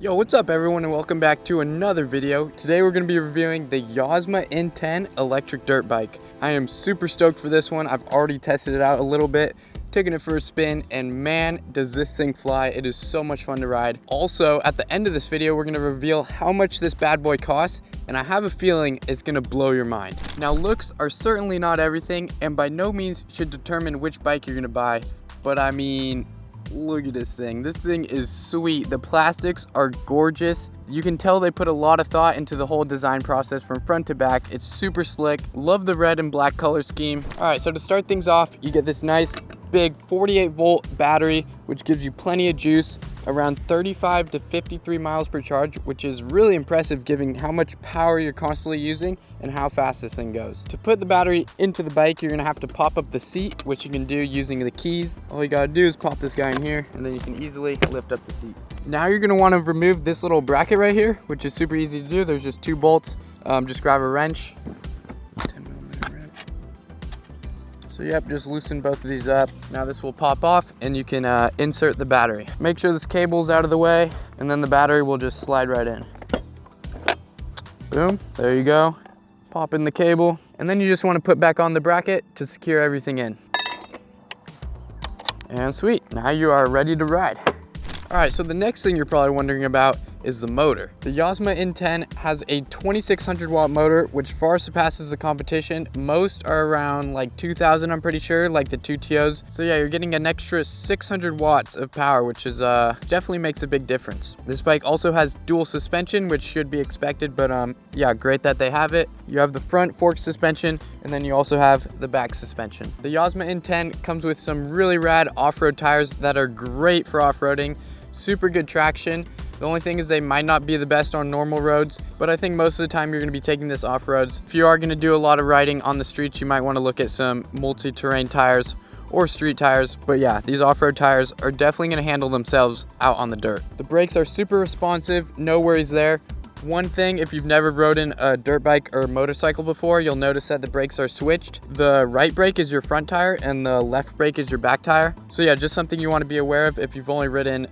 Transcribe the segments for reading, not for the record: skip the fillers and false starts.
Yo, what's up everyone, and welcome back to another video. Today we're going to be reviewing the Yozma IN 10 electric dirt bike. I am super stoked for this one. I've already tested it out a little bit, taken it for a spin, and man, does this thing fly. It is so much fun to ride. Also, at the end of this video, we're going to reveal how much this bad boy costs, and I have a feeling it's going to blow your mind. Now, looks are certainly not everything, and by no means should determine which bike you're going to buy, but I mean, look at this thing. This thing is sweet. The plastics are gorgeous. You can tell they put a lot of thought into the whole design process from front to back. It's super slick. Love the red and black color scheme. All right, so to start things off, you get this nice big 48-volt battery, which gives you plenty of juice, around 35 to 53 miles per charge, which is really impressive given how much power you're constantly using and how fast this thing goes. To put the battery into the bike, you're gonna have to pop up the seat, which you can do using the keys. All you gotta do is pop this guy in here, and then you can easily lift up the seat. Now you're gonna wanna remove this little bracket right here, which is super easy to do. There's just two bolts. Just grab a wrench. So yep, just loosen both of these up. Now this will pop off and you can insert the battery. Make sure this cable's out of the way, and then the battery will just slide right in. Boom, there you go. Pop in the cable, and then you just want to put back on the bracket to secure everything in. And sweet, now you are ready to ride. All right, so the next thing you're probably wondering about is the motor. The Yozma IN 10 has a 2600 watt motor, which far surpasses the competition. Most are around like 2000, I'm pretty sure, like the Tuttios. So yeah, you're getting an extra 600 watts of power, which is definitely makes a big difference. This bike also has dual suspension, which should be expected, but yeah, great that they have it. You have the front fork suspension, and then you also have the back suspension. The Yozma IN 10 comes with some really rad off-road tires that are great for off-roading. Super good traction. The only thing is they might not be the best on normal roads, but I think most of the time you're gonna be taking this off-roads. If you are gonna do a lot of riding on the streets, you might wanna look at some multi-terrain tires or street tires. But yeah, these off-road tires are definitely gonna handle themselves out on the dirt. The brakes are super responsive, no worries there. One thing, if you've never ridden a dirt bike or motorcycle before, you'll notice that the brakes are switched. The right brake is your front tire and the left brake is your back tire. So yeah, just something you want to be aware of if you've only ridden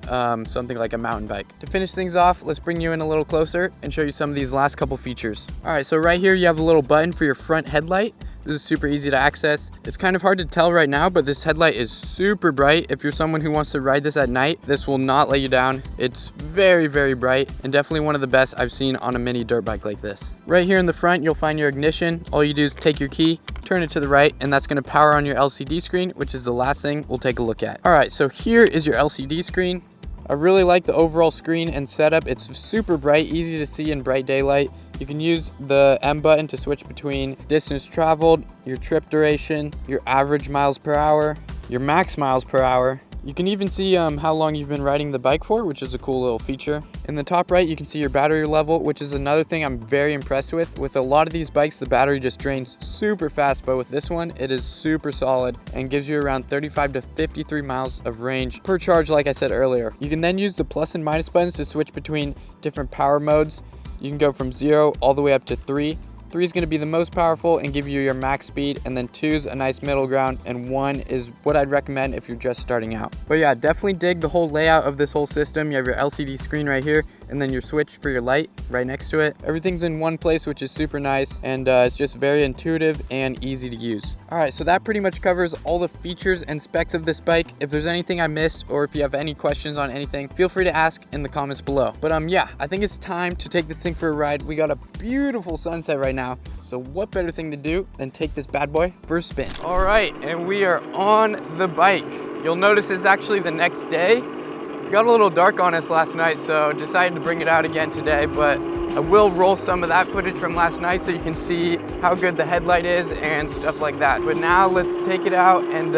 something like a mountain bike. To finish things off, let's bring you in a little closer and show you some of these last couple features. All right, so right here you have a little button for your front headlight. This is super easy to access. It's kind of hard to tell right now, but this headlight is super bright. If you're someone who wants to ride this at night, this will not let you down. It's very, very bright and definitely one of the best I've seen on a mini dirt bike like this. Right here in the front, you'll find your ignition. All you do is take your key, turn it to the right, and that's gonna power on your LCD screen, which is the last thing we'll take a look at. All right, so here is your LCD screen. I really like the overall screen and setup. It's super bright, easy to see in bright daylight. You can use the M button to switch between distance traveled, your trip duration, your average miles per hour, your max miles per hour. You can even see how long you've been riding the bike for, which is a cool little feature. In the top right, you can see your battery level, which is another thing I'm very impressed with. With a lot of these bikes, the battery just drains super fast, but with this one, it is super solid and gives you around 35 to 53 miles of range per charge, like I said earlier. You can then use the plus and minus buttons to switch between different power modes. You can go from 0 all the way up to 3. 3 is going to be the most powerful and give you your max speed, and then 2 is a nice middle ground, and 1 is what I'd recommend if you're just starting out. But yeah, definitely dig the whole layout of this whole system. You have your LCD screen right here, and then your switch for your light right next to it. Everything's in one place, which is super nice, and it's just very intuitive and easy to use. All right, so that pretty much covers all the features and specs of this bike. If there's anything I missed, or if you have any questions on anything, feel free to ask in the comments below. But yeah, I think it's time to take this thing for a ride. We got a beautiful sunset right now, so what better thing to do than take this bad boy for a spin. All right, and we are on the bike. You'll notice it's actually the next day. It got a little dark on us last night, so decided to bring it out again today, but I will roll some of that footage from last night so you can see how good the headlight is and stuff like that. But now let's take it out and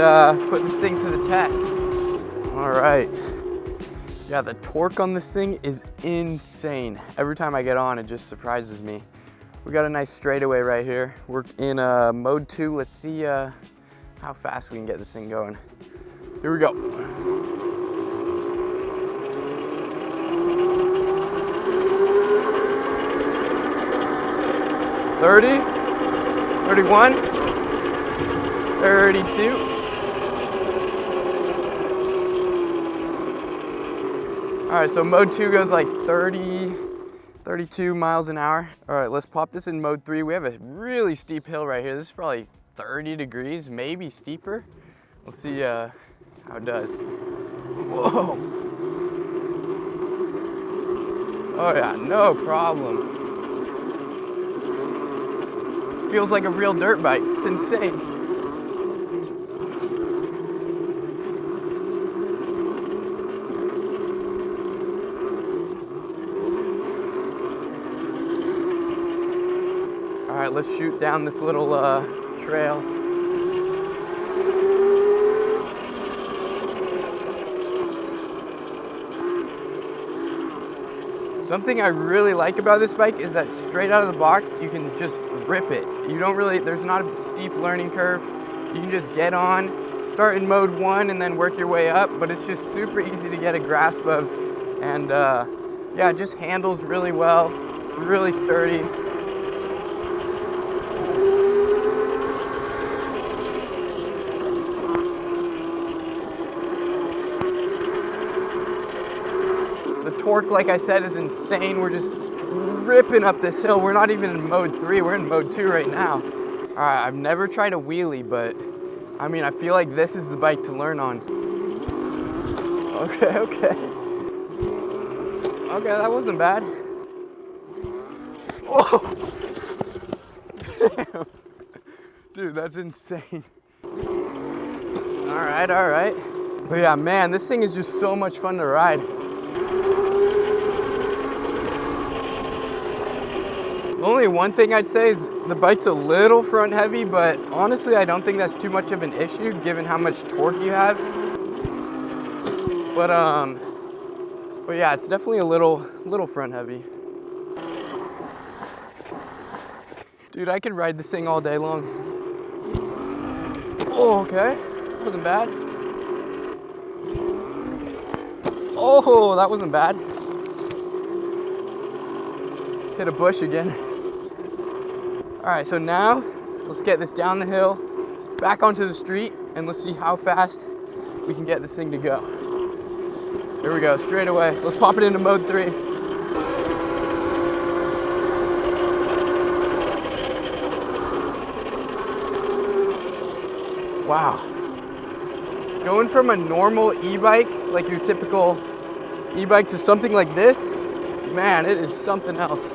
put this thing to the test. All right. Yeah, the torque on this thing is insane. Every time I get on, it just surprises me. We got a nice straightaway right here. We're in mode 2. Let's see how fast we can get this thing going. Here we go. 30, 31, 32. All right, so mode 2 goes like 30, 32 miles an hour. All right, let's pop this in mode 3. We have a really steep hill right here. This is probably 30 degrees, maybe steeper. We'll see how it does. Whoa. Oh yeah, no problem. Feels like a real dirt bike. It's insane. All right, let's shoot down this little trail. Something I really like about this bike is that straight out of the box, you can just rip it. You don't really, there's not a steep learning curve. You can just get on, start in mode 1 and then work your way up, but it's just super easy to get a grasp of. And yeah, it just handles really well. It's really sturdy. Torque, like I said, is insane. We're just ripping up this hill. We're not even in mode 3, we're in mode 2 right now. All right, I've never tried a wheelie, but I mean, I feel like this is the bike to learn on. Okay, okay. Okay, that wasn't bad. Oh! Damn. Dude, that's insane. All right, all right. But yeah, man, this thing is just so much fun to ride. The only one thing I'd say is the bike's a little front heavy, but honestly, I don't think that's too much of an issue given how much torque you have. But yeah, it's definitely a little front heavy. Dude, I could ride this thing all day long. Oh, okay, wasn't bad. Oh, that wasn't bad. Hit a bush again. All right, so now let's get this down the hill, back onto the street, and let's see how fast we can get this thing to go. Here we go, straight away. Let's pop it into mode 3. Wow. Going from a normal e-bike, like your typical e-bike, to something like this, man, it is something else.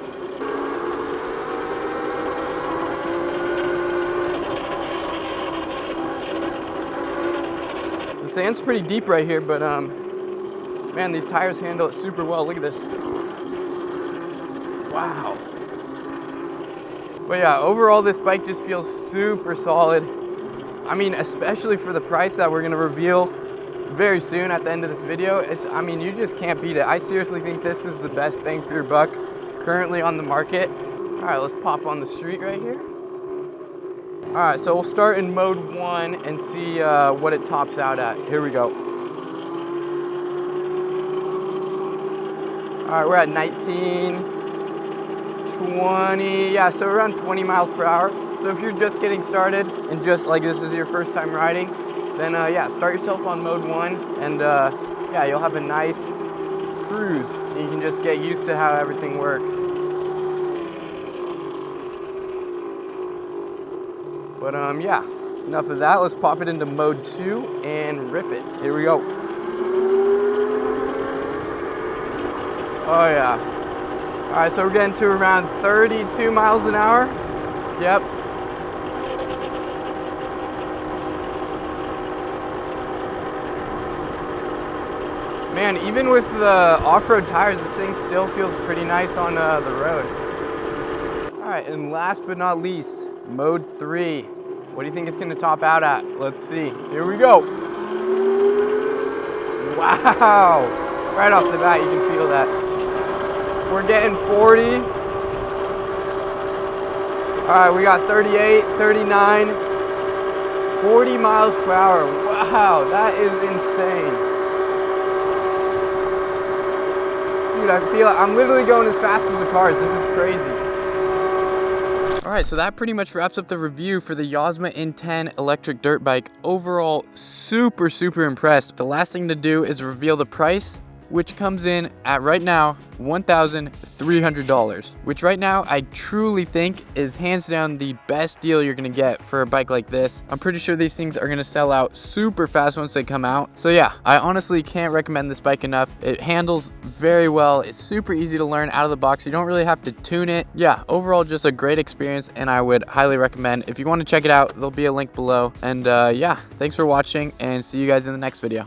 The sand's pretty deep right here, but man, these tires handle it super well. Look at this. Wow. But yeah, overall this bike just feels super solid. I mean, especially for the price that we're gonna reveal very soon at the end of this video. I mean, you just can't beat it. I seriously think this is the best bang for your buck currently on the market. All right, let's pop on the street right here. All right, so we'll start in mode 1 and see what it tops out at. Here we go. All right, we're at 19, 20, yeah, so around 20 miles per hour. So if you're just getting started and just like this is your first time riding, then yeah, start yourself on mode 1 and yeah, you'll have a nice cruise. You can just get used to how everything works. But yeah, enough of that. Let's pop it into mode 2 and rip it. Here we go. Oh yeah. All right, so we're getting to around 32 miles an hour. Yep. Man, even with the off-road tires, this thing still feels pretty nice on the road. All right, and last but not least, mode 3. What do you think it's gonna top out at? Let's see. Here we go. Wow. Right off the bat, you can feel that. We're getting 40. All right, we got 38, 39, 40 miles per hour. Wow, that is insane. Dude, I feel I'm literally going as fast as the cars. This is crazy. All right, so that pretty much wraps up the review for the Yozma IN 10 electric dirt bike. Overall, super impressed. The last thing to do is reveal the price which comes in at right now $1,300, which right now I truly think is hands down the best deal you're gonna get for a bike like this. I'm pretty sure these things are gonna sell out super fast once they come out. So yeah, I honestly can't recommend this bike enough. It handles very well. It's super easy to learn out of the box. You don't really have to tune it. Yeah, overall just a great experience, and I would highly recommend. If you want to check it out, there'll be a link below. And yeah, thanks for watching, and see you guys in the next video.